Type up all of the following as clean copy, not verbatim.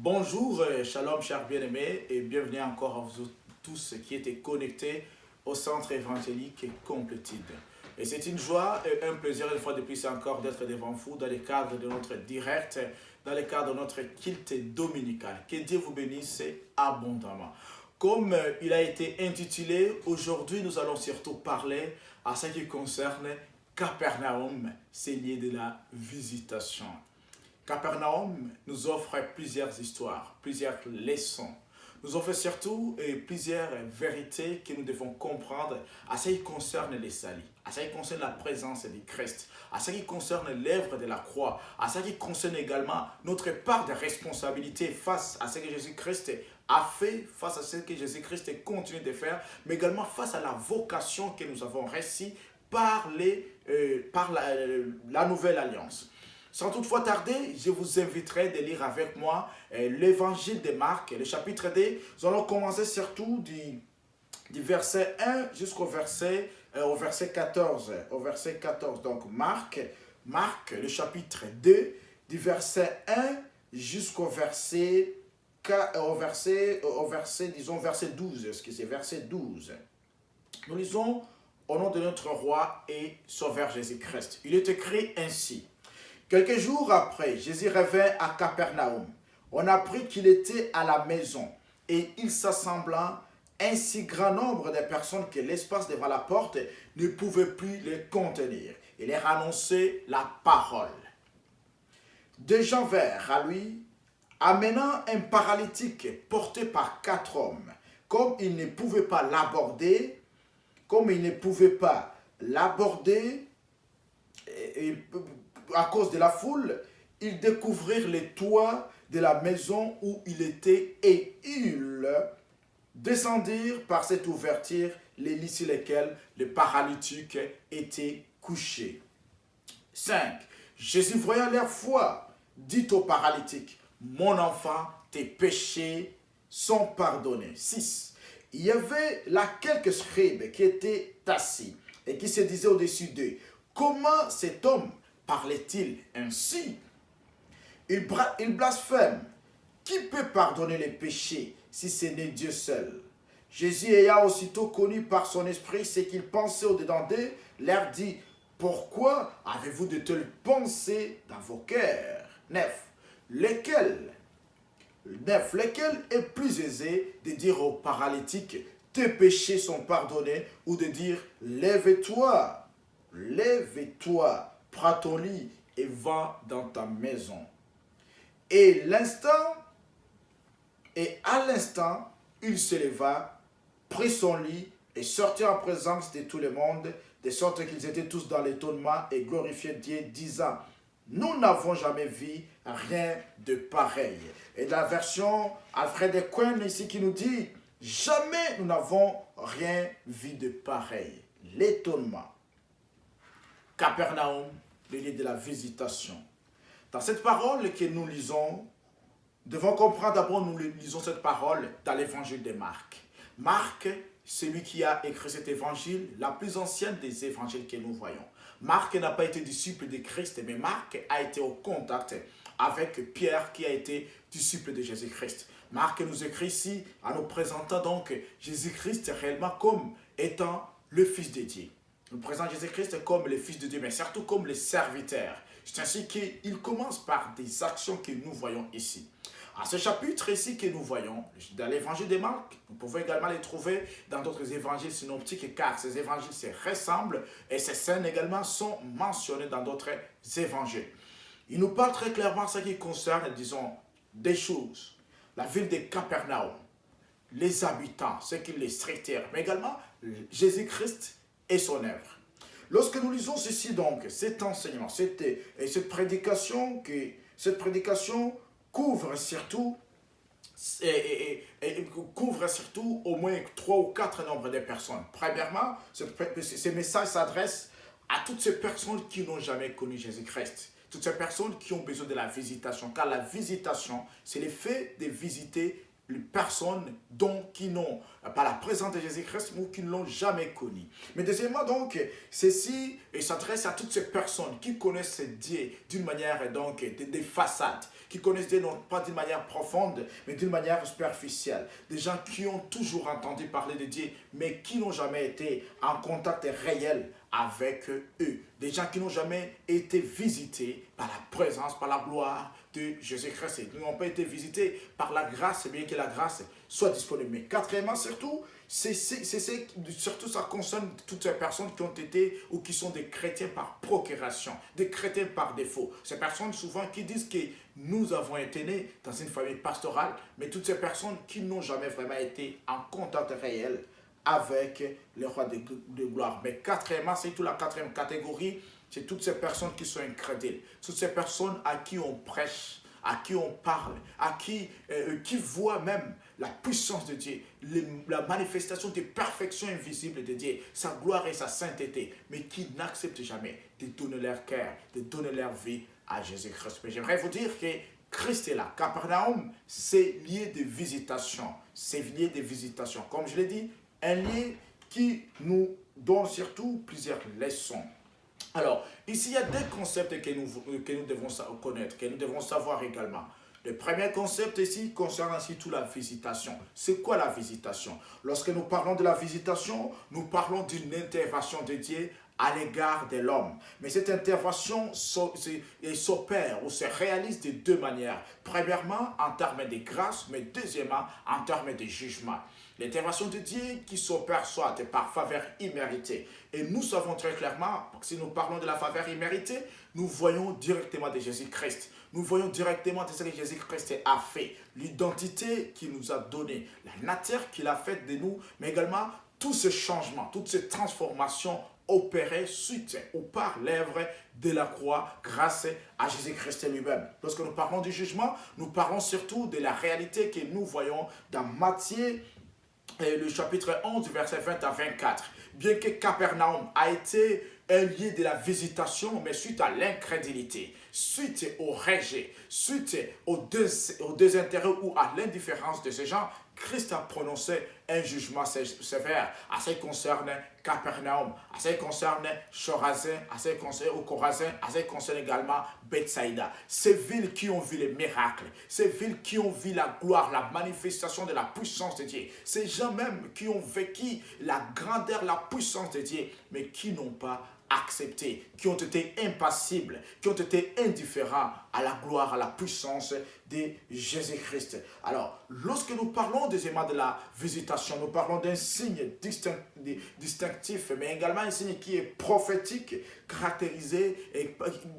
Bonjour, shalom, chers bien-aimés, et bienvenue encore à vous tous qui étaient connectés au centre évangélique Complétide. Et c'est une joie et un plaisir, une fois de plus encore, d'être devant vous dans le cadre de notre direct, dans le cadre de notre culte dominical. Que Dieu vous bénisse abondamment. Comme il a été intitulé, aujourd'hui nous allons surtout parler à ce qui concerne Capernaum, c'est lié de la visitation. Capernaum nous offre plusieurs histoires, plusieurs leçons. Nous offre surtout plusieurs vérités que nous devons comprendre à ce qui concerne les salis, à ce qui concerne la présence du Christ, à ce qui concerne l'œuvre de la croix, à ce qui concerne également notre part de responsabilité face à ce que Jésus-Christ a fait, face à ce que Jésus-Christ continue de faire, mais également face à la vocation que nous avons reçue par la nouvelle alliance. Sans toutefois tarder, je vous inviterai de lire avec moi l'évangile de Marc, le chapitre 2. Nous allons commencer surtout du verset 1 jusqu'au verset, au verset 14. Au verset 14. Donc Marc, le chapitre 2, du verset 1 jusqu'au verset 12. Excusez, verset 12. Nous lisons au nom de notre roi et sauveur Jésus-Christ. Il est écrit ainsi. Quelques jours après, Jésus revint à Capernaum. On apprit qu'il était à la maison et il s'assembla un si grand nombre de personnes que l'espace devant la porte ne pouvait plus les contenir. Il leur annonçait la parole. Deux gens vinrent à lui, amenant un paralytique porté par 4 hommes. Comme ils ne pouvaient pas l'aborder, à cause de la foule, ils découvrirent les toits de la maison où il était et ils descendirent par cette ouverture les lits sur lesquels le paralytique était couché. 5. Jésus, voyant leur foi, dit au paralytique, « Mon enfant, tes péchés sont pardonnés. » 6. Il y avait là quelques scribes qui étaient assis et qui se disaient au-dessus d'eux, « Comment cet homme parlait-il ainsi? Il blasphème. Qui peut pardonner les péchés si ce n'est Dieu seul? » Jésus ayant aussitôt connu par son esprit ce qu'il pensait au-dedans d'eux, leur dit, « Pourquoi avez-vous de telles pensées dans vos cœurs? » 9. Lequel est plus aisé de dire au paralytique, « Tes péchés sont pardonnés » ou de dire, « Lève-toi, prends ton lit et va dans ta maison. » Et à l'instant, il se leva, prit son lit et sortit en présence de tout le monde, de sorte qu'ils étaient tous dans l'étonnement et glorifiaient Dieu, disant, « Nous n'avons jamais vu rien de pareil. » Et dans la version Alfred Cohen ici qui nous dit, « Jamais nous n'avons rien vu de pareil. » L'étonnement. Capernaum, le lieu de la visitation. Dans cette parole que nous lisons, nous devons comprendre d'abord, nous lisons cette parole dans l'évangile de Marc. Marc, celui qui a écrit cet évangile, la plus ancienne des évangiles que nous voyons. Marc n'a pas été disciple de Christ, mais Marc a été au contact avec Pierre qui a été disciple de Jésus-Christ. Marc nous écrit ici en nous présentant donc Jésus-Christ réellement comme étant le Fils de Dieu. Nous présente Jésus-Christ comme le Fils de Dieu, mais surtout comme le serviteur. C'est ainsi qu'il commence par des actions que nous voyons ici. À ce chapitre ici que nous voyons, dans l'évangile de Marc, nous pouvons également les trouver dans d'autres évangiles synoptiques, car ces évangiles se ressemblent et ces scènes également sont mentionnées dans d'autres évangiles. Il nous parle très clairement ce qui concerne, disons, des choses. La ville de Capernaum, les habitants, ce qui les strictèrent, mais également Jésus-Christ et son œuvre. Lorsque nous lisons ceci donc, cet enseignement, cette prédication couvre surtout au moins 3 ou 4 nombres de personnes. Premièrement, ce message s'adresse à toutes ces personnes qui n'ont jamais connu Jésus-Christ. Toutes ces personnes qui ont besoin de la visitation. Car la visitation, c'est le fait de visiter les personnes qui n'ont pas la présence de Jésus-Christ ou qui ne l'ont jamais connu. Mais deuxièmement, donc, ceci s'adresse à toutes ces personnes qui connaissent Dieu d'une manière, donc, des façades, qui connaissent Dieu non pas d'une manière profonde, mais d'une manière superficielle. Des gens qui ont toujours entendu parler de Dieu, mais qui n'ont jamais été en contact réel avec eux. Des gens qui n'ont jamais été visités par la présence, par la gloire de Jésus-Christ. Ils n'ont pas été visités par la grâce, bien que la grâce soit disponible. Mais quatrièmement, surtout, surtout ça concerne toutes ces personnes qui ont été ou qui sont des chrétiens par procuration, des chrétiens par défaut. Ces personnes souvent qui disent que nous avons été nés dans une famille pastorale, mais toutes ces personnes qui n'ont jamais vraiment été en contact réel avec le roi de gloire. Mais quatrièmement, c'est toute la quatrième catégorie, c'est toutes ces personnes qui sont incrédules, toutes ces personnes à qui on prêche, à qui on parle, qui voient même la puissance de Dieu, la manifestation des perfections invisibles de Dieu, sa gloire et sa sainteté, mais qui n'acceptent jamais de donner leur cœur, de donner leur vie à Jésus-Christ. Mais j'aimerais vous dire que Christ est là. Capernaum, c'est lié de visitation. C'est lié de visitation. Comme je l'ai dit, un lien qui nous donne surtout plusieurs leçons. Alors, ici, il y a deux concepts que nous devons connaître, que nous devons savoir également. Le premier concept ici concerne ainsi toute la visitation. C'est quoi la visitation? Lorsque nous parlons de la visitation, nous parlons d'une intervention de Dieu à l'égard de l'homme. Mais cette intervention s'opère ou se réalise de deux manières. Premièrement, en termes de grâce, mais deuxièmement, en termes de jugement. L'intervention de Dieu qui s'opère soit par faveur imméritée. Et nous savons très clairement, si nous parlons de la faveur imméritée, nous voyons directement de Jésus-Christ. Nous voyons directement de ce que Jésus-Christ a fait. L'identité qu'il nous a donnée, la nature qu'il a faite de nous, mais également tous ces changements, toutes ces transformations opérées suite ou par l'œuvre de la croix grâce à Jésus-Christ lui-même. Lorsque nous parlons du jugement, nous parlons surtout de la réalité que nous voyons dans Matthieu, le chapitre 11, verset 20 à 24. Bien que Capernaum a été un lieu de la visitation, mais suite à l'incrédulité, suite au rejet, suite aux désintérêt ou à l'indifférence de ces gens, Christ a prononcé un jugement sévère à ce qui concerne Capernaum, à ce qui concerne Chorazin, à ce qui concerne Corazin, à ce qui concerne également Bethsaïda. Ces villes qui ont vu les miracles, ces villes qui ont vu la gloire, la manifestation de la puissance de Dieu, ces gens même qui ont vécu la grandeur, la puissance de Dieu, mais qui n'ont pas accepté, qui ont été impassibles, qui ont été indifférents à la gloire, à la puissance de Jésus-Christ. Alors, lorsque nous parlons deuxièmement de la visitation, nous parlons d'un signe distinctif, mais également un signe qui est prophétique, caractérisé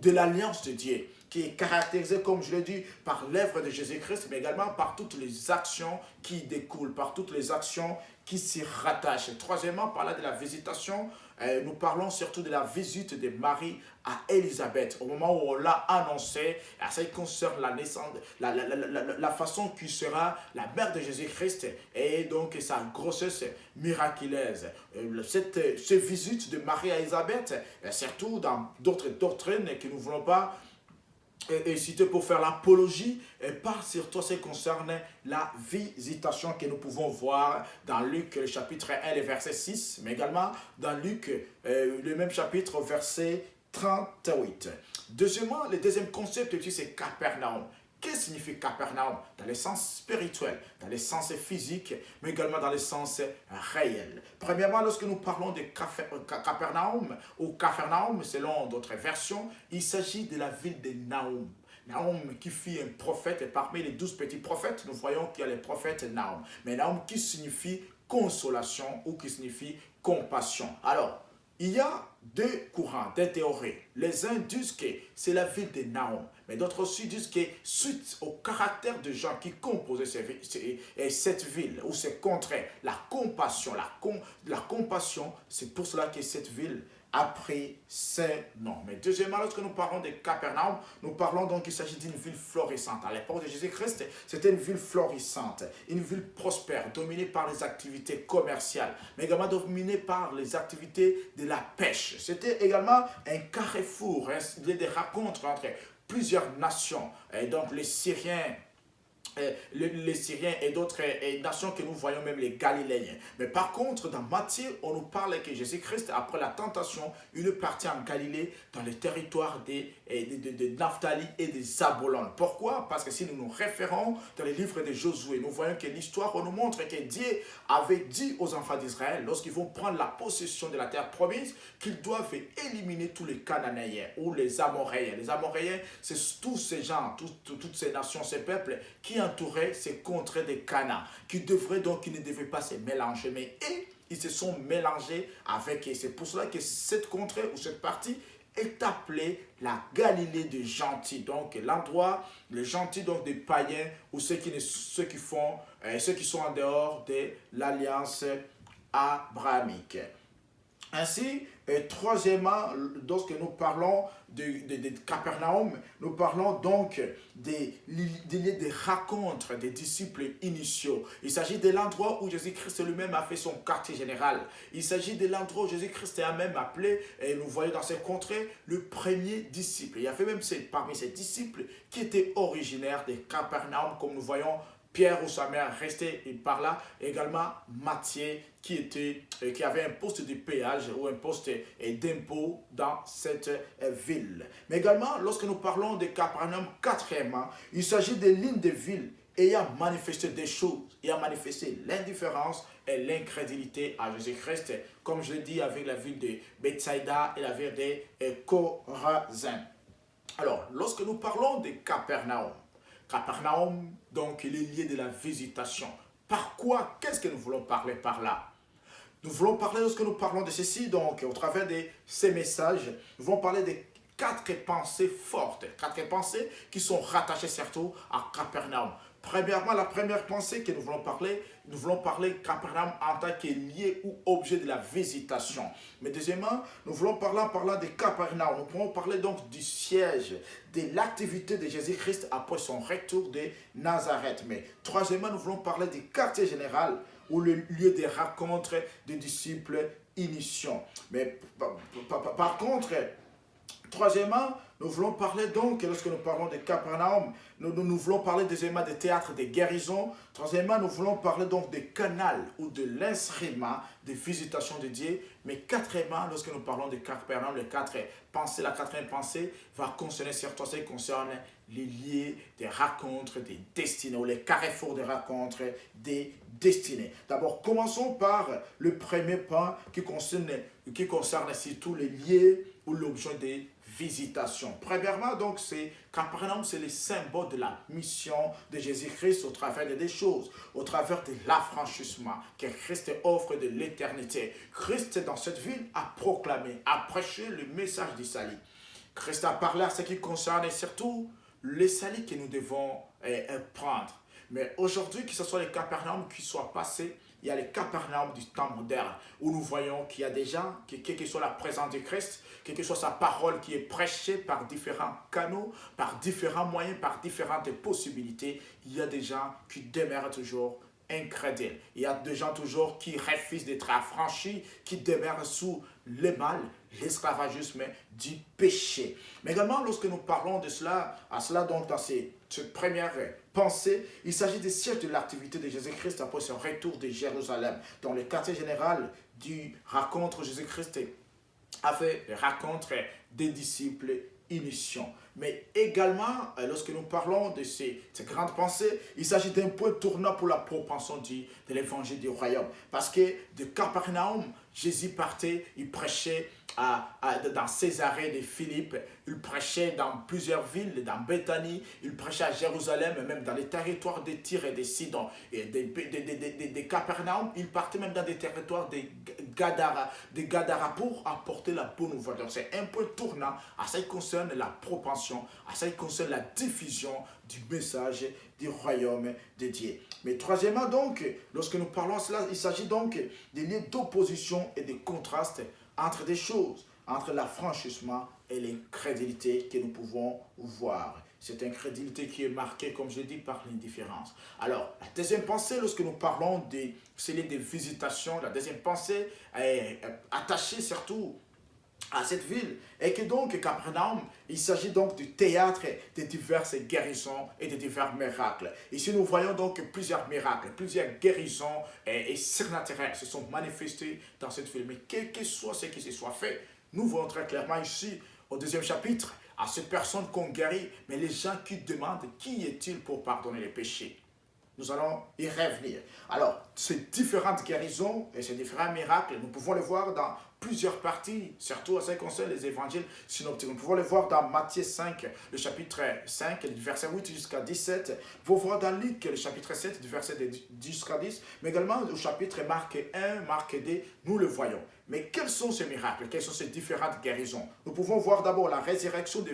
de l'alliance de Dieu, qui est caractérisé, comme je l'ai dit, par l'œuvre de Jésus-Christ, mais également par toutes les actions qui découlent, par toutes les actions qui s'y rattachent. Et troisièmement, par là de la visitation, nous parlons surtout de la visite de Marie à Élisabeth, au moment où on l'a annoncé, à ce qui concerne la naissance, la façon qui sera la mère de Jésus-Christ et donc sa grossesse miraculeuse. Cette visite de Marie à Élisabeth, surtout dans d'autres doctrines que nous ne voulons pas et cité pour faire l'apologie, par surtout ce qui concerne la visitation que nous pouvons voir dans Luc le chapitre 1, le verset 6, mais également dans Luc le même chapitre, verset 38. Deuxièmement, le deuxième concept ici, c'est Capernaum. Qu'est-ce que signifie Capernaum? Dans le sens spirituel, dans le sens physique, mais également dans le sens réel. Premièrement, lorsque nous parlons de Capernaum, ou Capharnaüm selon d'autres versions, il s'agit de la ville de Nahum. Nahum qui fut un prophète, et parmi les 12 petits prophètes, nous voyons qu'il y a le prophète Nahum. Mais Nahum qui signifie consolation ou qui signifie compassion. Alors, il y a deux courants, deux théories. Les uns disent que c'est la ville de Nahum, mais d'autres aussi disent que suite au caractère de gens qui composaient cette ville ou ces contrées, la compassion, c'est pour cela que cette ville a pris ce nom. Mais deuxièmement, lorsque nous parlons de Capernaum, nous parlons donc qu'il s'agit d'une ville florissante. À l'époque de Jésus-Christ, c'était une ville florissante, une ville prospère, dominée par les activités commerciales, mais également dominée par les activités de la pêche. C'était également un carrefour, un lieu de rencontre entre plusieurs nations. Et donc les Syriens les Syriens et d'autres nations que nous voyons, même les Galiléens. Mais par contre, dans Matthieu, on nous parle que Jésus-Christ, après la tentation, il est parti en Galilée, dans le territoire de Naphtali et de Zabulon. Pourquoi? Parce que si nous nous référons dans les livres de Josué, nous voyons que l'histoire nous montre que Dieu avait dit aux enfants d'Israël, lorsqu'ils vont prendre la possession de la terre promise, qu'ils doivent éliminer tous les Cananéens ou les Amoréens. Les Amoréens, c'est tous ces gens, toutes ces nations, ces peuples qui entouraient ces contrées de Canaan, qui ne devaient pas se mélanger. Mais ils se sont mélangés avec eux. C'est pour cela que cette contrée ou cette partie est appelée la Galilée des gentils. Donc l'endroit, les gentils, donc des païens ou ceux qui sont en dehors de l'alliance abrahamique. Ainsi, troisièmement, lorsque nous parlons de Capernaum, nous parlons donc des rencontres des disciples initiaux. Il s'agit de l'endroit où Jésus-Christ lui-même a fait son quartier général. Il s'agit de l'endroit où Jésus-Christ a même appelé, et nous voyons dans ces contrées, le premier disciple. Il y avait même parmi ces disciples qui étaient originaires de Capernaum, comme nous voyons Pierre ou sa mère restait par là, également Matthieu qui avait un poste de péage ou un poste d'impôt dans cette ville. Mais également, lorsque nous parlons de Capernaum, quatrièmement, il s'agit de l'une des villes ayant manifesté des choses, ayant manifesté l'indifférence et l'incrédulité à Jésus-Christ, comme je l'ai dit avec la ville de Bethsaïda et la ville de Chorazin. Alors, lorsque nous parlons de Capernaum, donc, il est lié de la visitation. Par quoi? Qu'est-ce que nous voulons parler par là? Nous voulons parler, lorsque nous parlons de ceci, donc, au travers de ces messages, nous voulons parler de 4 pensées fortes, 4 pensées qui sont rattachées surtout à Capernaum. Premièrement, la première pensée que nous voulons parler Capernaum en tant que lieu ou objet de la visitation. Mais deuxièmement, nous voulons parler de Capernaum. Nous pourrons parler donc du siège, de l'activité de Jésus-Christ après son retour de Nazareth. Mais troisièmement, nous voulons parler du quartier général ou le lieu des rencontres des disciples initiants. Mais par contre, troisièmement, nous voulons parler donc, lorsque nous parlons de Capernaum, nous voulons parler deuxièmement des théâtres de guérison. Troisièmement, nous voulons parler donc des canaux ou de l'instrument de visitation de Dieu. Mais quatrièmement, lorsque nous parlons de Capernaum, la quatrième pensée va concerner surtout ce qui concerne les liens des rencontres des destinées ou les carrefours des rencontres des destinées. D'abord, commençons par le premier point qui concerne surtout les liens ou l'objet des visitations. Premièrement, donc, Capernaum, c'est le symbole de la mission de Jésus-Christ au travers des choses, au travers de l'affranchissement que Christ offre de l'éternité. Christ, dans cette ville, a proclamé, a prêché le message du salut. Christ a parlé à ce qui concerne surtout le salut que nous devons prendre. Mais aujourd'hui, que ce soit les Capernaum qui soient passés, il y a les Capernaum du temps moderne, où nous voyons qu'il y a des gens, quelle que soit la présence de Christ, quelle que soit sa parole qui est prêchée par différents canaux, par différents moyens, par différentes possibilités, il y a des gens qui demeurent toujours incrédules. Il y a des gens toujours qui refusent d'être affranchis, qui demeurent sous le mal, l'esclavagisme du péché. Mais également, lorsque nous parlons de cela, donc dans cette première pensée, il s'agit des sièges de l'activité de Jésus-Christ après son retour de Jérusalem. Dans le quartier général du rencontre, Jésus-Christ a fait la rencontre des disciples initiants. Mais également, lorsque nous parlons de ces grandes pensées, il s'agit d'un point tournant pour la propension de l'évangile du royaume. Parce que de Capernaum, Jésus partait, il prêchait dans Césarée de Philippe, il prêchait dans plusieurs villes, dans Béthanie, il prêchait à Jérusalem, même dans les territoires de Tyr et de Sidon. Et de Capernaum, il partait même dans des territoires de Gadara pour apporter la bonne nouvelle. Donc c'est un point tournant à ce qui concerne la propension, à ce qui concerne la diffusion du message du royaume de Dieu. Mais troisièmement donc, lorsque nous parlons de cela, il s'agit donc des liens d'opposition et de contraste entre des choses, entre l'affranchissement et l'incrédulité que nous pouvons voir. Cette incrédulité qui est marquée, comme je l'ai dit, par l'indifférence. Alors, la deuxième pensée, lorsque nous parlons des visitations, la deuxième pensée est attachée surtout à cette ville. Et que donc, Capernaum, il s'agit donc du théâtre de diverses guérisons et de divers miracles. Ici, nous voyons donc plusieurs miracles, plusieurs guérisons et surnaturelles se sont manifestés dans cette ville. Mais quel que soit ce qui se soit fait, nous voyons très clairement ici, au deuxième chapitre, à cette personne qu'on guérit, mais les gens qui demandent qui est-il pour pardonner les péchés. Nous allons y revenir. Alors, ces différentes guérisons et ces différents miracles, nous pouvons les voir dans plusieurs parties, surtout en ce qui concerne les évangiles synoptiques. Nous pouvons les voir dans Matthieu 5, le chapitre 5, du verset 8 jusqu'à 17. Nous pouvons voir dans Luc, le chapitre 7, du verset 10 jusqu'à 10. Mais également au chapitre Marc 1, Marc 2, nous le voyons. Mais quels sont ces miracles? Quelles sont ces différentes guérisons? Nous pouvons voir d'abord la résurrection de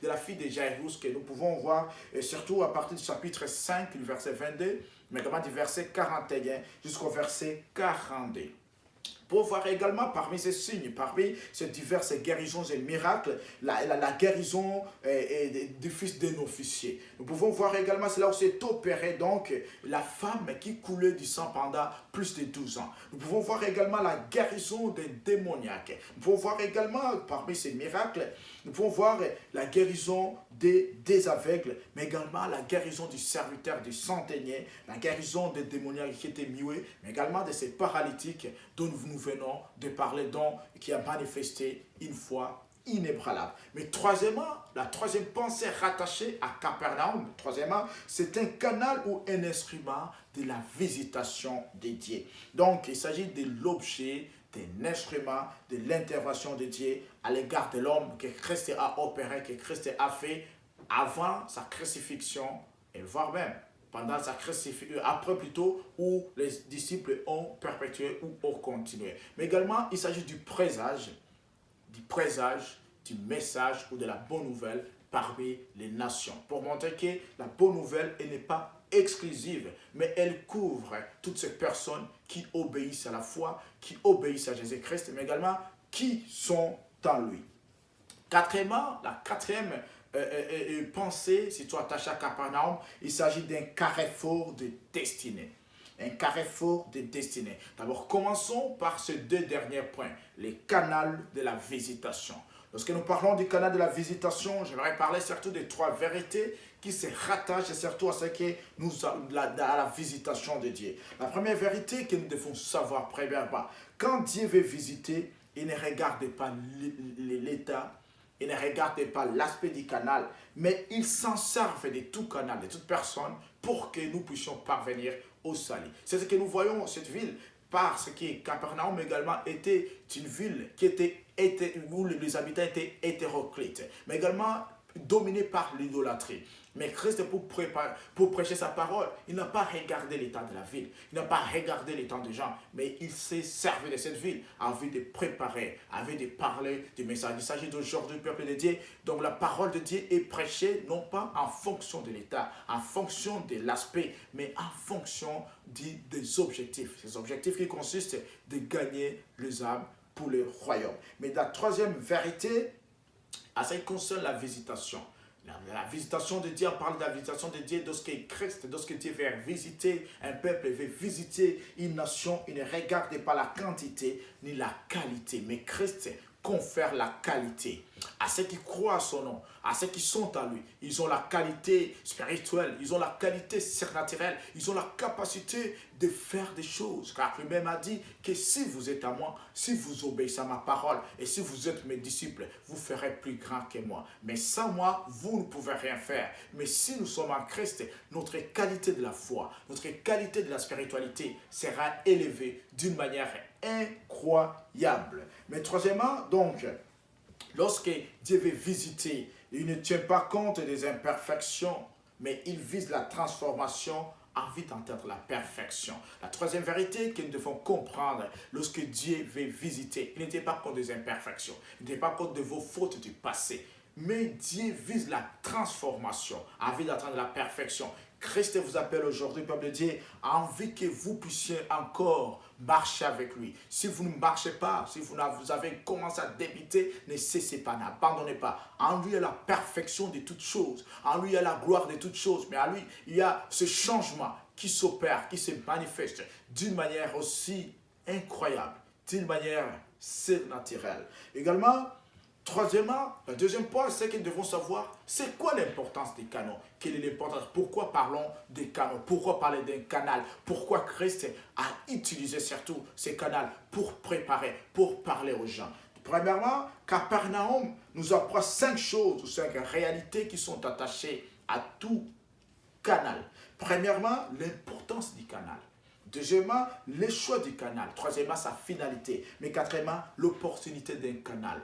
la fille de Jairus, que nous pouvons voir surtout à partir du chapitre 5, du verset 22, mais également du verset 41 jusqu'au verset 42. Pour voir également parmi ces signes, parmi ces diverses guérisons et miracles, la guérison du fils d'un officier. Nous pouvons voir également, c'est là où s'est opéré donc la femme qui coulait du sang pendant plus de 12 ans. Nous pouvons voir également la guérison des démoniaques. Nous pouvons voir également parmi ces miracles, nous pouvons voir la guérison des aveugles, mais également la guérison du serviteur du centenier, la guérison des démoniaques qui étaient muets, mais également de ces paralytiques dont nous venons de parler, dont qui a manifesté une foi inébranlable. Mais troisièmement, la troisième pensée rattachée à Capernaum, troisièmement, c'est un canal ou un instrument de la visitation de Dieu. Donc, il s'agit de l'objet, d'un instrument de l'intervention de Dieu à l'égard de l'homme que Christ a opéré, que Christ a fait avant sa crucifixion et voire même pendant sa crucifixion, après plutôt, où les disciples ont perpétué ou ont continué. Mais également, il s'agit du présage, du message ou de la bonne nouvelle parmi les nations. Pour montrer que la bonne nouvelle, elle n'est pas exclusive, mais elle couvre toutes ces personnes qui obéissent à la foi, qui obéissent à Jésus-Christ, mais également qui sont en lui. Quatrièmement, la quatrième pensée, si tu attaches à Capernaum, il s'agit d'un carrefour de destinée. Un carrefour de destinée. D'abord, commençons par ces deux derniers points, les canaux de la visitation. Lorsque nous parlons du canal de la visitation, j'aimerais parler surtout des trois vérités qui se rattachent surtout à ce que à la visitation de Dieu. La première vérité que nous devons savoir premièrement, quand Dieu veut visiter, il ne regarde pas l'état, il ne regarde pas l'aspect du canal, mais il s'en servent de tout canal, de toute personne, pour que nous puissions parvenir au salut. C'est ce que nous voyons cette ville, parce que Capernaum également était une ville qui où les habitants étaient hétéroclites, mais également dominée par l'idolâtrie. Mais Christ, pour prêcher sa parole, il n'a pas regardé l'état de la ville, il n'a pas regardé l'état des gens, mais il s'est servi de cette ville afin de préparer, afin de parler du message. Il s'agit d'aujourd'hui du peuple de Dieu, donc la parole de Dieu est prêchée non pas en fonction de l'état, en fonction de l'aspect, mais en fonction des objectifs. Ces objectifs qui consistent de gagner les âmes pour le royaume. Mais la troisième vérité, à ce qui concerne la visitation. La visitation de Dieu, on parle de la visitation de Dieu lorsque Christ, lorsque Dieu veut visiter un peuple, veut visiter une nation, il ne regarde pas la quantité ni la qualité, mais Christ confère la qualité à ceux qui croient à son nom, à ceux qui sont à lui. Ils ont la qualité spirituelle, ils ont la qualité surnaturelle, ils ont la capacité de faire des choses. Car lui-même a dit que si vous êtes à moi, si vous obéissez à ma parole et si vous êtes mes disciples, vous ferez plus grand que moi. Mais sans moi, vous ne pouvez rien faire. Mais si nous sommes en Christ, notre qualité de la foi, notre qualité de la spiritualité sera élevée d'une manière incroyable. Mais troisièmement, donc, lorsque Dieu veut visiter, il ne tient pas compte des imperfections, mais il vise la transformation en vue d'atteindre la perfection. La troisième vérité que nous devons comprendre lorsque Dieu veut visiter, il ne tient pas compte des imperfections, il ne tient pas compte de vos fautes du passé, mais Dieu vise la transformation en vue d'atteindre la perfection. Christ vous appelle aujourd'hui, peuple de Dieu, envie que vous puissiez encore marcher avec lui. Si vous ne marchez pas, si vous avez commencé à débiter, ne cessez pas, n'abandonnez pas. En lui, il y a la perfection de toutes choses. En lui, il y a la gloire de toutes choses. Mais en lui, il y a ce changement qui s'opère, qui se manifeste d'une manière aussi incroyable, d'une manière surnaturel. Également, troisièmement, le deuxième point, c'est qu'ils devront savoir c'est quoi l'importance des canaux. Quelle est l'importance? Pourquoi parlons des canaux? Pourquoi parler d'un canal? Pourquoi Christ a utilisé surtout ces canaux pour préparer, pour parler aux gens? Premièrement, Capernaum nous apprend 5 choses ou 5 réalités qui sont attachées à tout canal. Premièrement, l'importance du canal. Deuxièmement, le choix du canal. Troisièmement, sa finalité. Mais quatrièmement, l'opportunité d'un canal.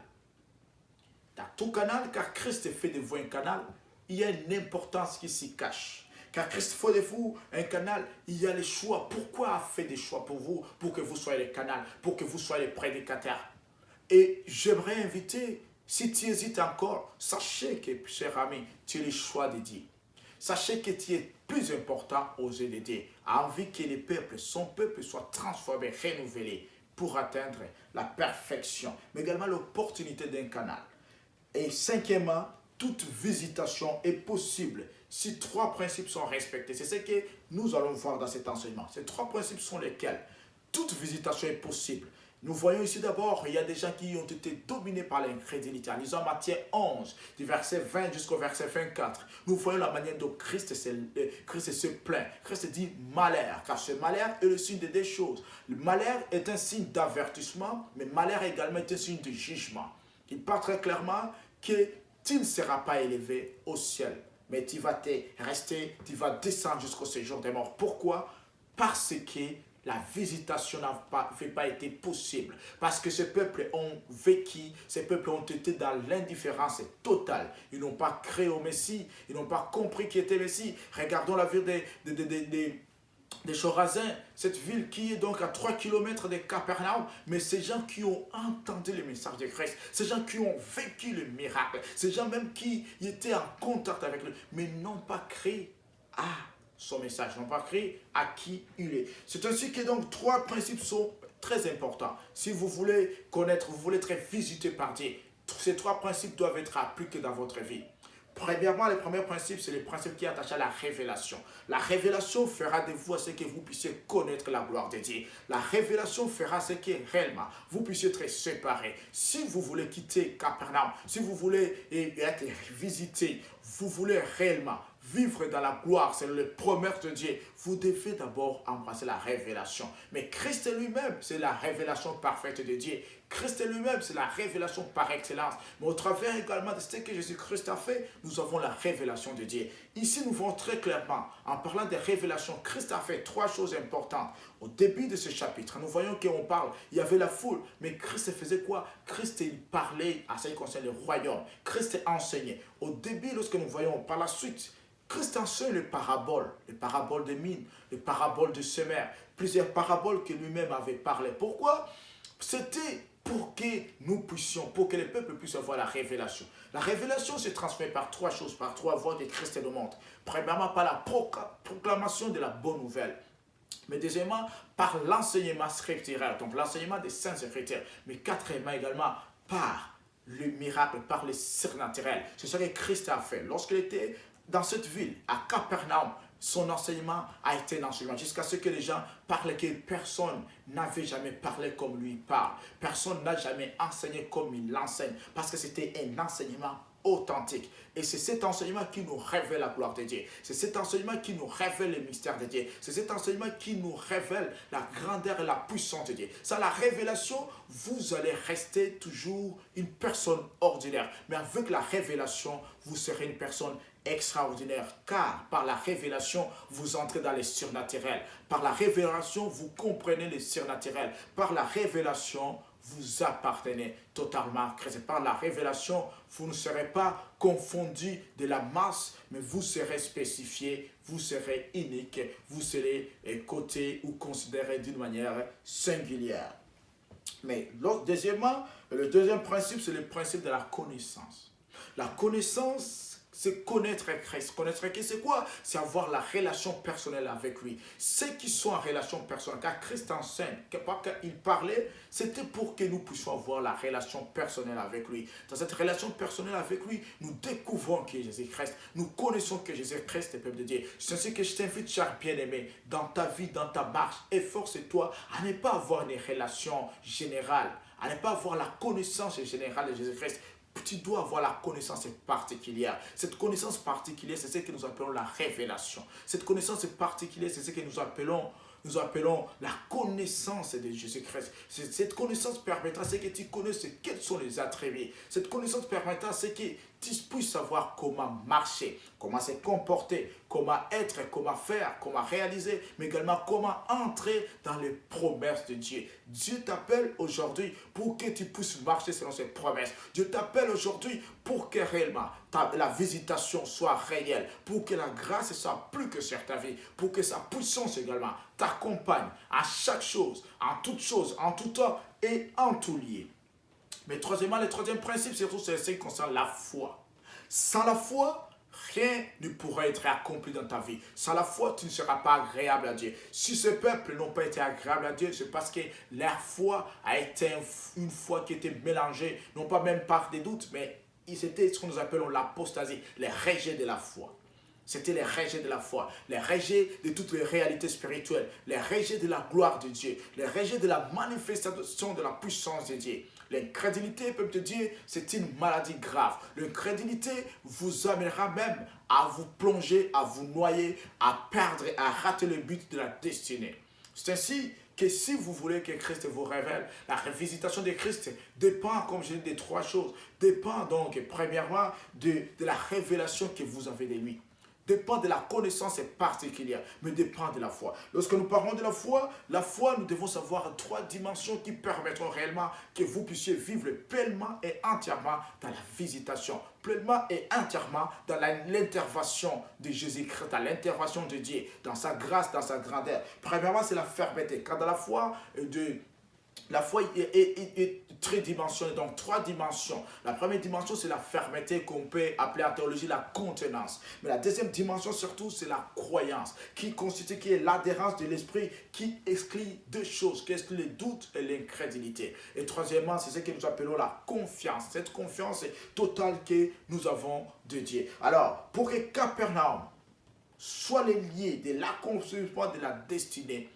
Dans tout canal, car Christ fait de vous un canal, il y a une importance qui s'y cache. Car Christ fait de vous un canal, il y a les choix. Pourquoi a fait des choix pour vous? Pour que vous soyez le canal, pour que vous soyez les prédicateurs. Et j'aimerais inviter, si tu hésites encore, sachez que, cher ami, tu es le choix de Dieu. Sachez que tu es plus important aux yeux de Dieu, a envie que le peuple, son peuple soit transformé, renouvelé pour atteindre la perfection, mais également l'opportunité d'un canal. Et cinquièmement, toute visitation est possible si 3 principes sont respectés. C'est ce que nous allons voir dans cet enseignement. Ces 3 principes sont lesquels? Toute visitation est possible. Nous voyons ici d'abord, il y a des gens qui ont été dominés par l'incrédulité. En lisant Matthieu 11, du verset 20 jusqu'au verset 24, nous voyons la manière dont Christ se plaint. Christ dit malheur, car ce malheur est le signe de 2 choses. Le malheur est un signe d'avertissement, mais malheur également est un signe de jugement. Il parle très clairement que tu ne seras pas élevé au ciel, mais tu vas tu vas descendre jusqu'au séjour des morts. Pourquoi? Parce que la visitation n'a pas été possible. Parce que ces peuples ont vécu, ces peuples ont été dans l'indifférence totale. Ils n'ont pas créé au Messie, ils n'ont pas compris qui était Messie. Regardons la ville des Chorazins, cette ville qui est donc à 3 km de Capernaum, mais ces gens qui ont entendu le message de Christ, ces gens qui ont vécu le miracle, ces gens même qui étaient en contact avec lui, mais n'ont pas créé à son message, n'ont pas créé à qui il est. C'est ainsi que donc 3 principes sont très importants. Si vous voulez connaître, vous voulez être visité par Dieu, ces 3 principes doivent être appliqués dans votre vie. Premièrement, le premier principe, c'est le principe qui est attaché à la révélation. La révélation fera de vous à ce que vous puissiez connaître la gloire de Dieu. La révélation fera ce que réellement vous puissiez être séparés. Si vous voulez quitter Capernaum, si vous voulez être visité, vous voulez réellement vivre dans la gloire, c'est le promesse de Dieu, vous devez d'abord embrasser la révélation. Mais Christ lui-même, c'est la révélation parfaite de Dieu. Christ lui-même, c'est la révélation par excellence. Mais au travers également de ce que Jésus-Christ a fait, nous avons la révélation de Dieu. Ici, nous voyons très clairement, en parlant des révélations, Christ a fait 3 choses importantes. Au début de ce chapitre, nous voyons qu'on parle, il y avait la foule, mais Christ faisait quoi? Christ, il parlait à ce qui concerne le royaume. Christ enseignait. Au début, lorsque nous voyons par la suite, Christ enseigne les paraboles des mines, les paraboles de semeurs, plusieurs paraboles que lui-même avait parlé. Pourquoi? C'était pour que nous puissions, pour que les peuples puissent avoir la révélation. La révélation se transmet par 3 choses, par 3 voies que Christ nous montre. Premièrement, par la proclamation de la bonne nouvelle. Mais deuxièmement, par l'enseignement scripturaire, donc l'enseignement des saints écritures. Mais quatrièmement également, par le miracle, par le surnaturel. C'est ce que Christ a fait. Lorsqu'il était dans cette ville, à Capernaum, son enseignement a été un enseignement jusqu'à ce que les gens parlent que personne n'avait jamais parlé comme lui parle. Personne n'a jamais enseigné comme il l'enseigne parce que c'était un enseignement authentique. Et c'est cet enseignement qui nous révèle la gloire de Dieu. C'est cet enseignement qui nous révèle le mystère de Dieu. C'est cet enseignement qui nous révèle la grandeur et la puissance de Dieu. Sans la révélation, vous allez rester toujours une personne ordinaire. Mais avec la révélation, vous serez une personne extraordinaire, car par la révélation, vous entrez dans les surnaturels. Par la révélation, vous comprenez les surnaturels. Par la révélation, vous appartenez totalement à Christ. Par la révélation, vous ne serez pas confondu de la masse, mais vous serez spécifié, vous serez unique, vous serez coté ou considéré d'une manière singulière. Mais deuxièmement, le deuxième principe, c'est le principe de la connaissance. La connaissance, c'est connaître Christ. Connaître Christ, c'est quoi? C'est avoir la relation personnelle avec lui. Ceux qui sont en relation personnelle, car Christ enseigne, quand il parlait, c'était pour que nous puissions avoir la relation personnelle avec lui. Dans cette relation personnelle avec lui, nous découvrons qui est Jésus-Christ. Nous connaissons que Jésus-Christ est le peuple de Dieu. C'est ainsi que je t'invite, cher bien-aimé, dans ta vie, dans ta marche, efforce-toi à ne pas avoir une relation générale à ne pas avoir la connaissance générale de Jésus-Christ. Tu dois avoir la connaissance particulière. Cette connaissance particulière, c'est ce que nous appelons la révélation. Cette connaissance particulière, c'est ce que nous appelons la connaissance de Jésus-Christ. Cette connaissance permettra ce que tu connaisses quels sont les attributs. Cette connaissance permettra ce que tu puisses savoir comment marcher, comment se comporter, comment être, comment faire, comment réaliser, mais également comment entrer dans les promesses de Dieu. Dieu t'appelle aujourd'hui pour que tu puisses marcher selon ses promesses. Dieu t'appelle aujourd'hui pour que réellement la visitation soit réelle, pour que la grâce soit plus que sur ta vie, pour que sa puissance également t'accompagne à chaque chose, en toute chose, en tout temps et en tout lieu. Mais troisièmement, le troisième principe, surtout, c'est ce qui concerne la foi. Sans la foi, rien ne pourra être accompli dans ta vie. Sans la foi, tu ne seras pas agréable à Dieu. Si ce peuple n'ont pas été agréables à Dieu, c'est parce que leur foi a été une foi qui était mélangée, non pas même par des doutes, mais c'était ce que nous appelons l'apostasie, les rejets de la foi. C'était les rejets de la foi, les rejets de toutes les réalités spirituelles, les rejets de la gloire de Dieu, les rejets de la manifestation de la puissance de Dieu. L'incrédulité, peuple de Dieu, c'est une maladie grave. L'incrédulité vous amènera même à vous plonger, à vous noyer, à perdre, à rater le but de la destinée. C'est ainsi que si vous voulez que Christ vous révèle, la visitation de Christ dépend, comme je dis, des trois choses. Dépend donc, premièrement, de la révélation que vous avez de lui. Dépend de la connaissance particulière, mais dépend de la foi. Lorsque nous parlons de la foi, nous devons savoir trois dimensions qui permettront réellement que vous puissiez vivre pleinement et entièrement dans la visitation, pleinement et entièrement dans l'intervention de Jésus-Christ, dans l'intervention de Dieu, dans sa grâce, dans sa grandeur. Premièrement, c'est la fermeté. Car dans la foi est tridimensionnelle, donc trois dimensions. La première dimension, c'est la fermeté qu'on peut appeler en théologie la contenance. Mais la deuxième dimension, surtout, c'est la croyance, qui est l'adhérence de l'esprit, qui exclut deux choses, qui exclut les doutes et l'incrédulité. Et troisièmement, c'est ce que nous appelons la confiance. Cette confiance totale que nous avons de Dieu. Alors, pour que Capernaum soit le lié de l'accomplissement de la destinée,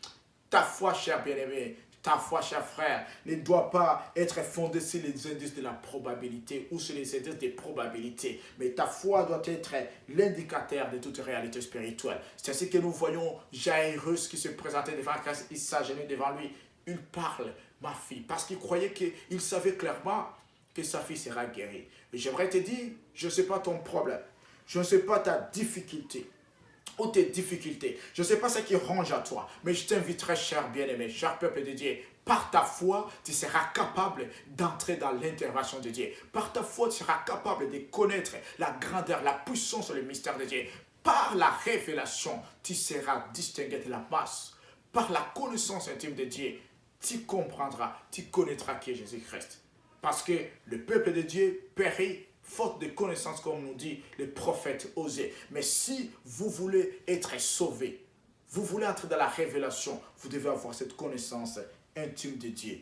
ta foi, cher bien-aimé, ta foi, cher frère, ne doit pas être fondée sur les indices de la probabilité ou sur les indices des probabilités. Mais ta foi doit être l'indicateur de toute réalité spirituelle. C'est ainsi que nous voyons Jairus qui se présentait devant Christ, il s'agenouille devant lui. Il parle, ma fille, parce qu'il croyait qu'il savait clairement que sa fille sera guérie. Et j'aimerais te dire, je ne sais pas ton problème, je ne sais pas ta difficulté, ou tes difficultés. Je ne sais pas ce qui ronge à toi, mais je t'inviterai, cher bien-aimé, cher peuple de Dieu, par ta foi, tu seras capable d'entrer dans l'intervention de Dieu. Par ta foi, tu seras capable de connaître la grandeur, la puissance et le mystère de Dieu. Par la révélation, tu seras distingué de la masse. Par la connaissance intime de Dieu, tu comprendras, tu connaîtras qui est Jésus-Christ. Parce que le peuple de Dieu périt faute de connaissance, comme nous dit le prophète Osée. Mais si vous voulez être sauvé, vous voulez entrer dans la révélation, vous devez avoir cette connaissance intime de Dieu.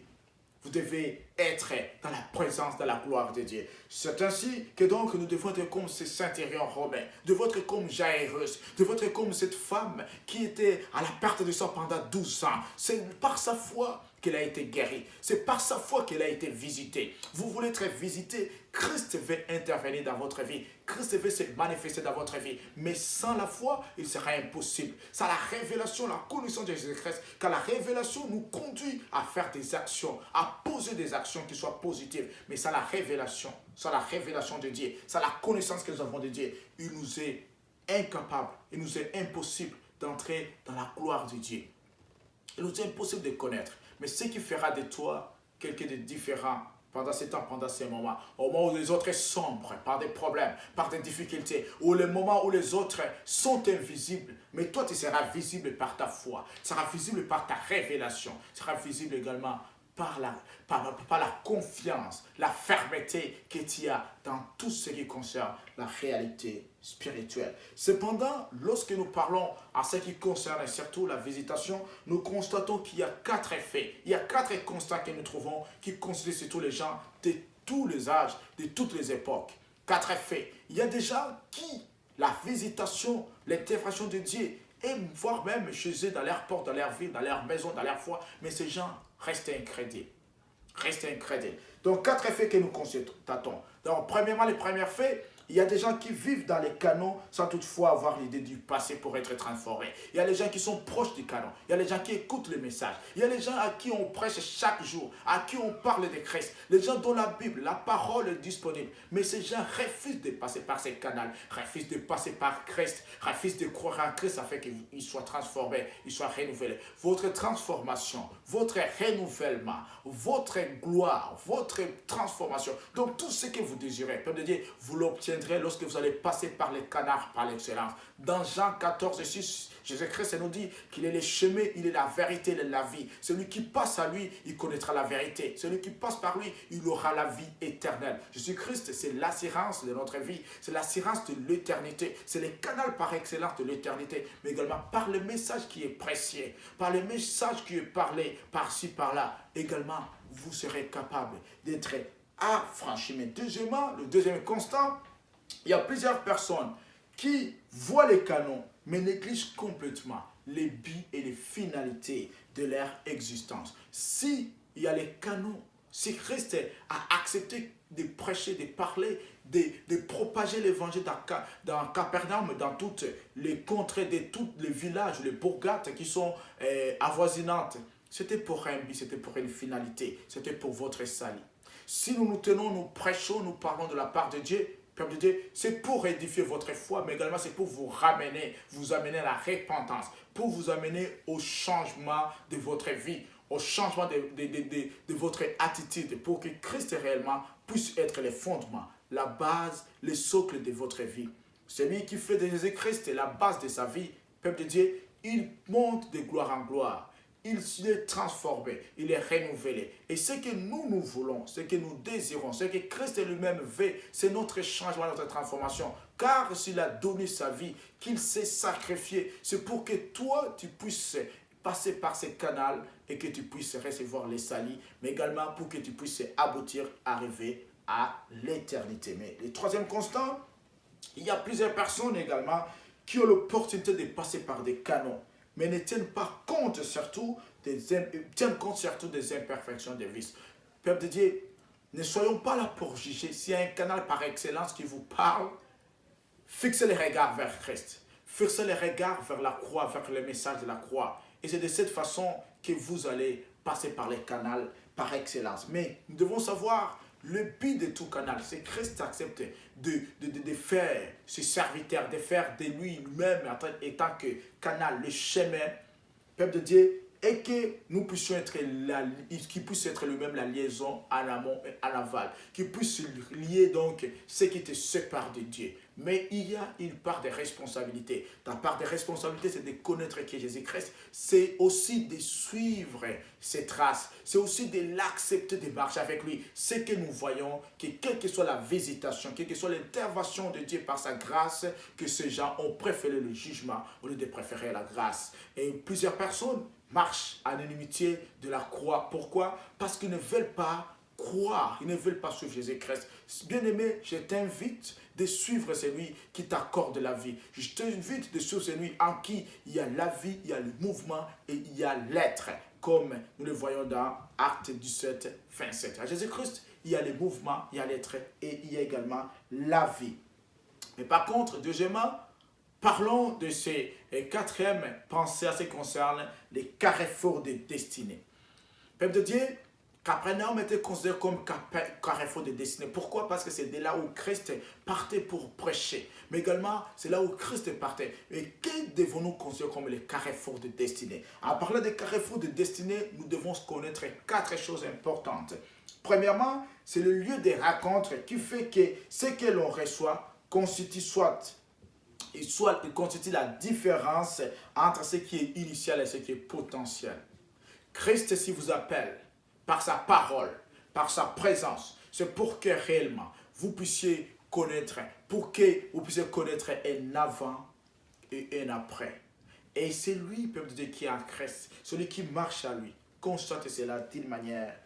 Vous devez être dans la présence, dans la gloire de Dieu. C'est ainsi que donc nous devons être comme ces centurions romains, devons être comme Jairus, devons être comme cette femme qui était à la perte de sang pendant 12 ans. C'est par sa foi qu'elle a été guérie. C'est par sa foi qu'elle a été visitée. Vous voulez être visité, Christ veut intervenir dans votre vie. Christ veut se manifester dans votre vie. Mais sans la foi, il sera impossible. Sans la révélation, la connaissance de Jésus-Christ, car la révélation nous conduit à faire des actions, à poser des actions qui soient positives. Mais sans la révélation de Dieu, sans la connaissance que nous avons de Dieu, il nous est incapable, il nous est impossible d'entrer dans la gloire de Dieu. Il nous est impossible de connaître. Mais ce qui fera de toi quelqu'un de différent pendant ces temps, pendant ces moments, au moment où les autres sombrent par des problèmes, par des difficultés, ou le moment où les autres sont invisibles, mais toi tu seras visible par ta foi, tu seras visible par ta révélation, tu seras visible également par la confiance, la fermeté que tu as dans tout ce qui concerne la réalité spirituelle. Cependant, lorsque nous parlons à ce qui concerne surtout la visitation, nous constatons qu'il y a 4 effets. Il y a 4 constats que nous trouvons qui constituent surtout les gens de tous les âges, de toutes les époques. 4 effets. Il y a des gens qui, la visitation, l'intervention de Dieu, et voire même chez eux, dans leur porte, dans leur ville, dans leur maison, dans leur foi, mais ces gens restent incrédules. restez incrédule. Donc, 4 effets que nous constatons. Donc, premièrement, les premiers faits, il y a des gens qui vivent dans les canons sans toutefois avoir l'idée du passé pour être transformés. Il y a les gens qui sont proches du canon. Il y a les gens qui écoutent le message. Il y a les gens à qui on prêche chaque jour, à qui on parle de Christ. Les gens dont la Bible, la parole est disponible. Mais ces gens refusent de passer par ces canaux, refusent de passer par Christ, refusent de croire en Christ afin qu'il soit transformé, il soit renouvelé. Votre transformation, votre renouvellement, votre gloire, votre transformation, donc tout ce que vous désirez, peuple de Dieu, vous l'obtiendrez lorsque vous allez passer par les canards par l'excellence. Dans Jean 14, 6, Jésus-Christ nous dit qu'il est le chemin, il est la vérité, il est la vie. Celui qui passe à lui, il connaîtra la vérité. Celui qui passe par lui, il aura la vie éternelle. Jésus-Christ, c'est l'assurance de notre vie, c'est l'assurance de l'éternité, c'est le canal par excellence de l'éternité, mais également par le message qui est précieux, par le message qui est parlé par-ci, par-là. Également, vous serez capable d'être affranchi. Mais deuxièmement, le deuxième constat, il y a plusieurs personnes qui voient les canons, mais négligent complètement les buts et les finalités de leur existence. Si il y a les canons, si Christ a accepté de prêcher, de parler, de propager l'évangile dans Capernaum, dans toutes les contrées, de tous les villages, les bourgades qui sont avoisinantes, c'était pour un but, c'était pour une finalité, c'était pour votre salut. Si nous nous tenons, nous prêchons, nous parlons de la part de Dieu, peuple de Dieu, c'est pour édifier votre foi, mais également c'est pour vous amener à la repentance, pour vous amener au changement de votre vie, au changement de votre attitude, pour que Christ réellement puisse être le fondement, la base, le socle de votre vie. Celui qui fait de Jésus-Christ la base de sa vie, peuple de Dieu, il monte de gloire en gloire. Il est transformé, il est renouvelé. Et ce que nous voulons, ce que nous désirons, ce que Christ lui-même veut, c'est notre changement, notre transformation. Car s'il a donné sa vie, qu'il s'est sacrifié, c'est pour que toi, tu puisses passer par ces canaux et que tu puisses recevoir les salis, mais également pour que tu puisses aboutir, arriver à l'éternité. Mais le troisième constat, il y a plusieurs personnes également qui ont l'opportunité de passer par des canaux, mais ne tiennent pas compte surtout des imperfections des vices. Peuple de Dieu, ne soyons pas là pour juger. S'il y a un canal par excellence qui vous parle, fixez les regards vers Christ. Fixez les regards vers la croix, vers le message de la croix. Et c'est de cette façon que vous allez passer par les canaux par excellence. Mais nous devons savoir le but de tout canal, c'est que Christ accepte de faire ce serviteur, de faire de lui-même étant que canal, le chemin, peuple de Dieu, et que nous puissions être qu'il puisse être lui-même la liaison en amont et en aval, qu'il puisse lier donc ce qui te sépare de Dieu. Mais il y a une part de responsabilité. Ta part de responsabilité, c'est de connaître qui est Jésus-Christ. C'est aussi de suivre ses traces. C'est aussi de l'accepter, de marcher avec lui. C'est que nous voyons que quelle que soit la visitation, quelle que soit l'intervention de Dieu par sa grâce, que ces gens ont préféré le jugement au lieu de préférer la grâce. Et plusieurs personnes marchent en inimitié de la croix. Pourquoi? Parce qu'ils ne veulent pas croire, ils ne veulent pas suivre Jésus-Christ. Bien-aimé, je t'invite de suivre celui qui t'accorde la vie. Je t'invite de suivre celui en qui il y a la vie, il y a le mouvement et il y a l'être, comme nous le voyons dans Actes 17, 27. À Jésus-Christ, il y a le mouvement, il y a l'être et il y a également la vie. Mais par contre, deuxièmement, parlons de ces quatrième pensée à ce qui concerne les carrefours de destinée. Peuple de Dieu, Capernaum était considéré comme carrefour de destinée. Pourquoi? Parce que c'est de là où Christ partait pour prêcher. Mais également, c'est là où Christ partait. Et que devons-nous considérer comme les carrefours de destinée? En parlant des carrefours de destinée, nous devons connaître 4 choses importantes. Premièrement, c'est le lieu des rencontres qui fait que ce que l'on reçoit constitue il constitue la différence entre ce qui est initial et ce qui est potentiel. Christ, s'il vous appelle par sa parole, par sa présence, c'est pour que réellement vous puissiez connaître, un avant et un après. Et c'est lui, peuple de Dieu, qui est en Christ, celui qui marche à lui, constate cela d'une manière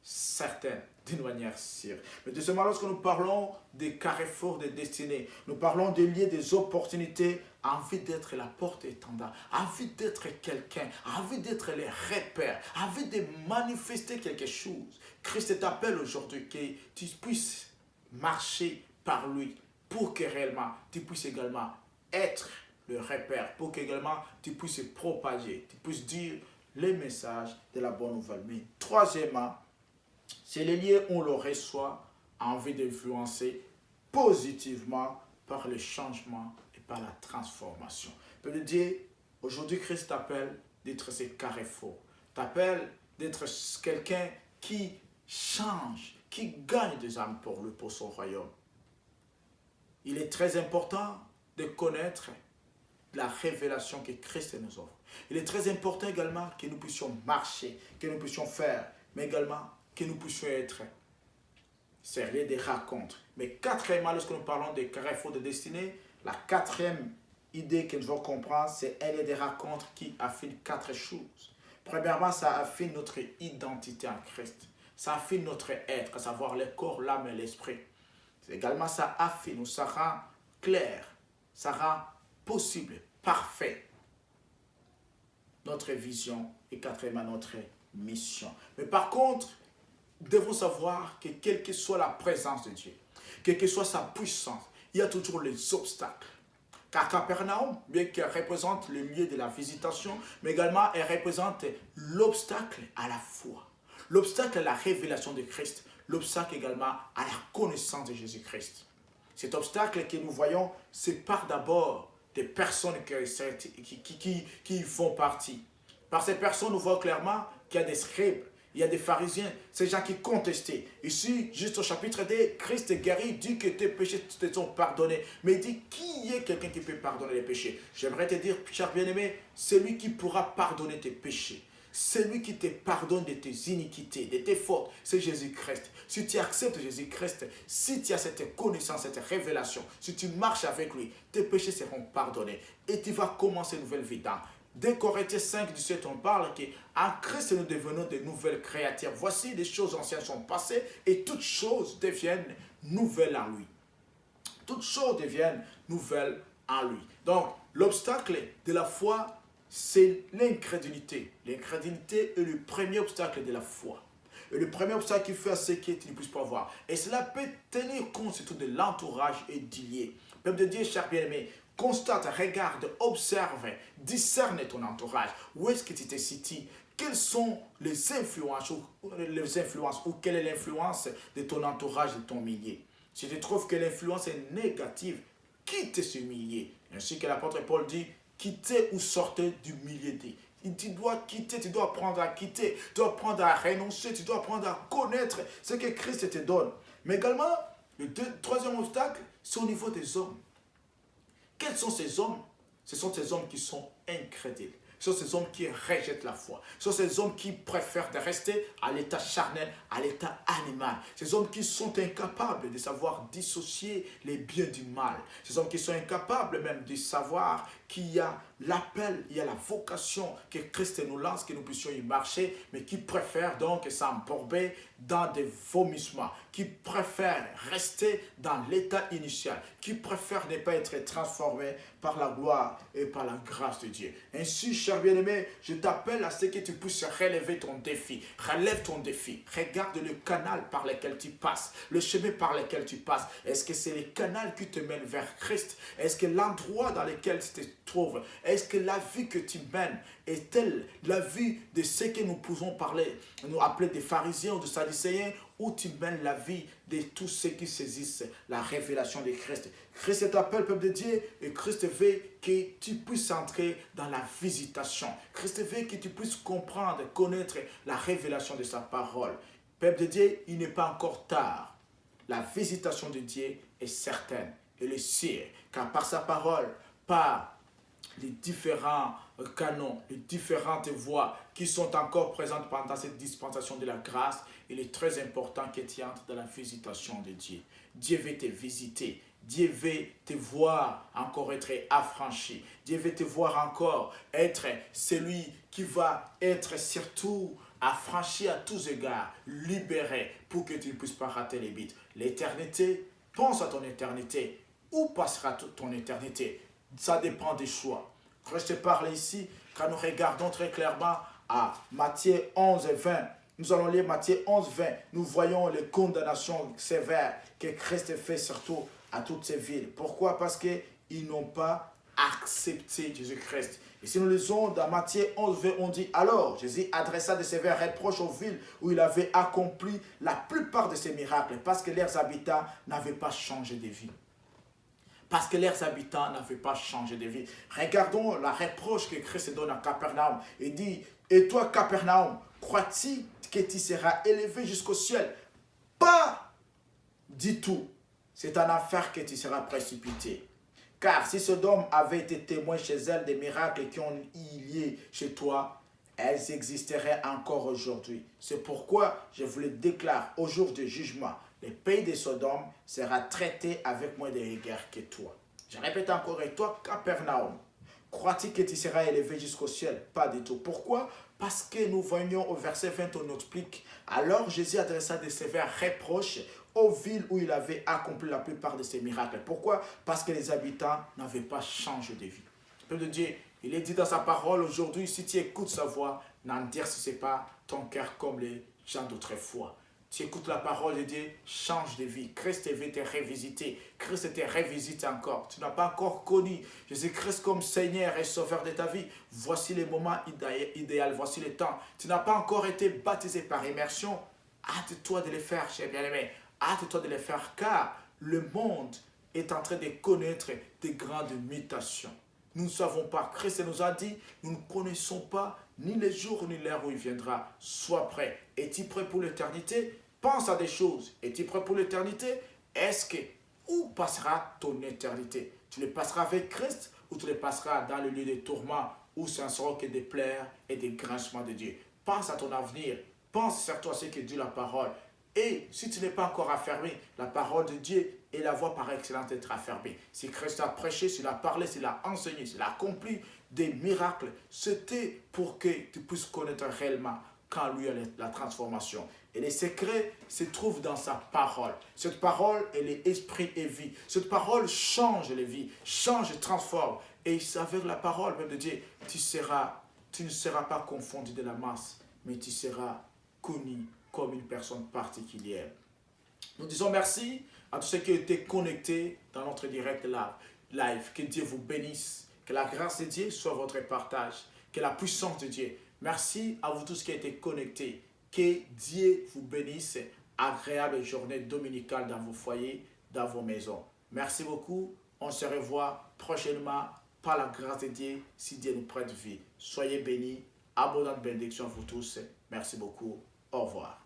certaine, d'une manière sûre. Mais deuxièmement, lorsque nous parlons des carrefours de destinée, nous parlons des lieux, des opportunités a envie d'être la porte-étendard, a envie d'être quelqu'un, a envie d'être les repères, a envie de manifester quelque chose. Christ t'appelle aujourd'hui que tu puisses marcher par lui pour que réellement tu puisses également être le repère, pour qu'également tu puisses propager, tu puisses dire les messages de la bonne nouvelle. Mais troisièmement, c'est les lieux où on le reçoit a envie d'influencer positivement par le changement et par la transformation. Je peux dire, aujourd'hui Christ t'appelle d'être ce carrefour, t'appelle d'être quelqu'un qui change, qui gagne des âmes pour son royaume. Il est très important de connaître la révélation que Christ nous offre. Il est très important également que nous puissions marcher, que nous puissions faire, mais également que nous puissions être sérieux des rencontres. Mais quatrièmement, lorsque nous parlons des carrefours de destinée, la quatrième idée que nous devons comprendre, c'est elle est des rencontres qui affinent quatre choses. Premièrement, ça affine notre identité en Christ. Ça affine notre être, à savoir le corps, l'âme et l'esprit. Également, ça affine ou ça rend clair, ça rend possible, parfait notre vision et quatrièmement notre mission. Mais par contre, nous devons savoir que quelle que soit la présence de Dieu, quelle que soit sa puissance, il y a toujours les obstacles. Car Capernaum, bien qu'elle représente le lieu de la visitation, mais également elle représente l'obstacle à la foi, l'obstacle à la révélation de Christ, l'obstacle également à la connaissance de Jésus-Christ. Cet obstacle que nous voyons sépare d'abord des personnes qui font partie. Par ces personnes, nous voyons clairement qu'il y a des scribes, il y a des pharisiens, ces gens qui contestaient. Ici, juste au chapitre 2, Christ guérit, dit que tes péchés te sont pardonnés. Mais il dit, qui est quelqu'un qui peut pardonner les péchés? J'aimerais te dire, cher bien-aimé, celui qui pourra pardonner tes péchés, celui qui te pardonne de tes iniquités, de tes fautes, c'est Jésus-Christ. Si tu acceptes Jésus-Christ, si tu as cette connaissance, cette révélation, si tu marches avec lui, tes péchés seront pardonnés. Et tu vas commencer une nouvelle vie dans 2 Corinthiens 5, 17, on parle qu'en Christ, nous devenons de nouvelles créatures. Voici, les choses anciennes sont passées et toutes choses deviennent nouvelles en lui. Toutes choses deviennent nouvelles en lui. Donc, l'obstacle de la foi, c'est l'incrédulité. L'incrédulité est le premier obstacle de la foi. Et le premier obstacle qui fait à ce que tu ne puisses pas voir. Et cela peut tenir compte surtout de l'entourage et d'y Peuple de Dieu, cher bien-aimé, constate, regarde, observe, discerne ton entourage. Où est-ce que tu te situes? Quelles sont les influences ou quelle est l'influence de ton entourage, de ton milieu? Si tu trouves que l'influence est négative, quitte ce milieu. Ainsi que l'apôtre Paul dit, quittez ou sortez du milieu des. Tu dois quitter, tu dois apprendre à quitter, tu dois apprendre à renoncer, tu dois apprendre à connaître ce que Christ te donne. Mais également, le troisième obstacle, c'est au niveau des hommes. Quels sont ces hommes? Ce sont ces hommes qui sont incrédules. Ce sont ces hommes qui rejettent la foi. Ce sont ces hommes qui préfèrent de rester à l'état charnel, à l'état animal. Ces hommes qui sont incapables de savoir dissocier les biens du mal. Ces hommes qui sont incapables même de savoir qu'il y a l'appel, il y a la vocation que Christ nous lance, que nous puissions y marcher, mais qui préfèrent donc s'embourber dans des vomissements, qui préfèrent rester dans l'état initial, qui préfèrent ne pas être transformés par la gloire et par la grâce de Dieu. Ainsi, cher bien-aimé, je t'appelle à ce que tu puisses relever ton défi. Relève ton défi. Regarde le canal par lequel tu passes, le chemin par lequel tu passes. Est-ce que c'est le canal qui te mène vers Christ? Est-ce que l'endroit dans lequel tu te trouves, est-ce que la vie que tu mènes est-elle la vie de ce que nous pouvons parler, nous appeler des pharisiens ou des sadducéens, ou tu mènes la vie de tous ceux qui saisissent la révélation de Christ? Christ t'appelle, peuple de Dieu, et Christ veut que tu puisses entrer dans la visitation. Christ veut que tu puisses comprendre, connaître la révélation de sa parole. Peuple de Dieu, il n'est pas encore tard. La visitation de Dieu est certaine, elle est sûre, car par sa parole, par les différents canons, les différentes voies qui sont encore présentes pendant cette dispensation de la grâce, il est très important que tu entres dans la visitation de Dieu. Dieu veut te visiter. Dieu veut te voir encore être affranchi. Dieu veut te voir encore être celui qui va être surtout affranchi à tous égards, libéré pour que tu ne puisses pas rater les bits. L'éternité, pense à ton éternité. Où passera toute ton éternité? ça dépend des choix. Quand je te parle ici, quand nous regardons très clairement à Matthieu 11 et 20, nous allons lire Matthieu 11, 20. Nous voyons les condamnations sévères que Christ fait surtout à toutes ces villes. Pourquoi? Parce qu'ils n'ont pas accepté Jésus-Christ. Et si nous lisons dans Matthieu 11, 20, on dit: alors Jésus adressa de sévères reproches aux villes où il avait accompli la plupart de ses miracles parce que leurs habitants n'avaient pas changé de vie. Parce que leurs habitants n'avaient pas changé de vie. Regardons la reproche que Christ donne à Capernaum. Il dit: et toi, Capernaum, crois-tu que tu seras élevé jusqu'au ciel? Pas du tout. C'est en enfer que tu seras précipité. Car si Sodome avait été témoin chez elle des miracles qui ont lié chez toi, elles existeraient encore aujourd'hui. C'est pourquoi je vous le déclare au jour du jugement. Le pays de Sodome sera traité avec moins de rigueur que toi. Je répète encore: et toi, Capernaum, crois-tu que tu seras élevé jusqu'au ciel? Pas du tout. Pourquoi? Parce que nous voyons au verset 20, on explique: alors Jésus adressa de sévères reproches aux villes où il avait accompli la plupart de ses miracles. Pourquoi? Parce que les habitants n'avaient pas changé de vie. Le peuple de Dieu, il est dit dans sa parole aujourd'hui: si tu écoutes sa voix, n'endurcis pas ton cœur comme les gens d'autrefois. Tu écoutes la parole de Dieu, change de vie. Christ veut te revisiter. Christ te revisite encore. Tu n'as pas encore connu Jésus-Christ comme Seigneur et Sauveur de ta vie. Voici le moment idéal. Voici le temps. Tu n'as pas encore été baptisé par immersion. Hâte-toi de le faire, cher bien-aimé. Hâte-toi de le faire, car le monde est en train de connaître des grandes mutations. Nous ne savons pas. Christ nous a dit: nous ne connaissons pas ni le jour ni l'heure où il viendra. Sois prêt. Es-tu prêt pour l'éternité? Pense à des choses. Es-tu prêt pour l'éternité? Où passera ton éternité? Tu le passeras avec Christ ou tu le passeras dans le lieu de tourment où ce ne sera que des pleurs et des grincements de Dieu? Pense à ton avenir. Pense surtout à ce que dit la parole. Et si tu n'es pas encore affermé, la parole de Dieu est la voie par excellence d'être affermée. Si Christ a prêché, s'il a parlé, s'il a enseigné, s'il a accompli des miracles, c'était pour que tu puisses connaître réellement quand lui a la transformation. Et les secrets se trouvent dans sa parole. Cette parole, elle est esprit et vie. Cette parole change les vies, change et transforme. Et avec la parole même de Dieu, tu ne seras pas confondu de la masse, mais tu seras connu comme une personne particulière. Nous disons merci à tous ceux qui ont été connectés dans notre direct live. Que Dieu vous bénisse. Que la grâce de Dieu soit votre partage. Que la puissance de Dieu. Merci à vous tous qui ont été connectés. Que Dieu vous bénisse. Agréable journée dominicale dans vos foyers, dans vos maisons. Merci beaucoup. On se revoit prochainement par la grâce de Dieu, si Dieu nous prête vie. Soyez bénis. Abondante bénédiction à vous tous. Merci beaucoup. Au revoir.